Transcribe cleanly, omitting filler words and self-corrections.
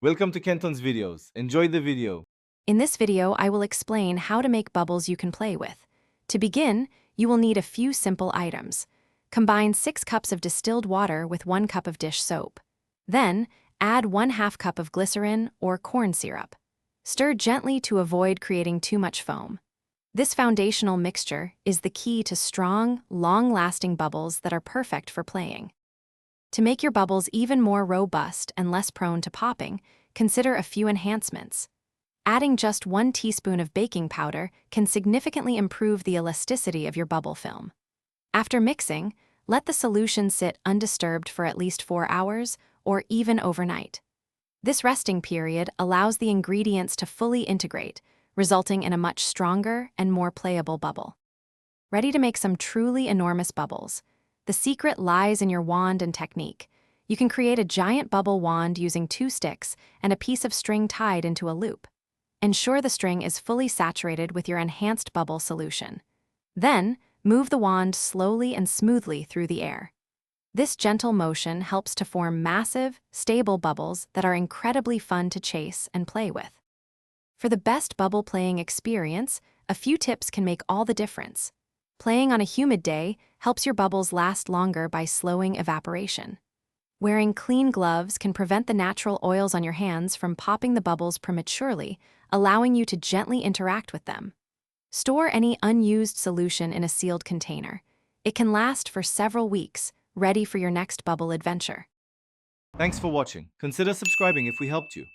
Welcome to Kenton's videos. Enjoy the video. In this video, I will explain how to make bubbles you can play with. To begin, you will need a few simple items. Combine 6 cups of distilled water with 1 cup of dish soap. Then, add 1/2 cup of glycerin or corn syrup. Stir gently to avoid creating too much foam. This foundational mixture is the key to strong, long-lasting bubbles that are perfect for playing. To make your bubbles even more robust and less prone to popping, consider a few enhancements. Adding just 1 teaspoon of baking powder can significantly improve the elasticity of your bubble film. After mixing, let the solution sit undisturbed for at least 4 hours or even overnight. This resting period allows the ingredients to fully integrate, resulting in a much stronger and more playable bubble. Ready to make some truly enormous bubbles? The secret lies in your wand and technique. You can create a giant bubble wand using 2 sticks and a piece of string tied into a loop. Ensure the string is fully saturated with your enhanced bubble solution. Then, move the wand slowly and smoothly through the air. This gentle motion helps to form massive, stable bubbles that are incredibly fun to chase and play with. For the best bubble playing experience, a few tips can make all the difference. Playing on a humid day helps your bubbles last longer by slowing evaporation. Wearing clean gloves can prevent the natural oils on your hands from popping the bubbles prematurely, allowing you to gently interact with them. Store any unused solution in a sealed container. It can last for several weeks, ready for your next bubble adventure. Thanks for watching. Consider subscribing if we helped you.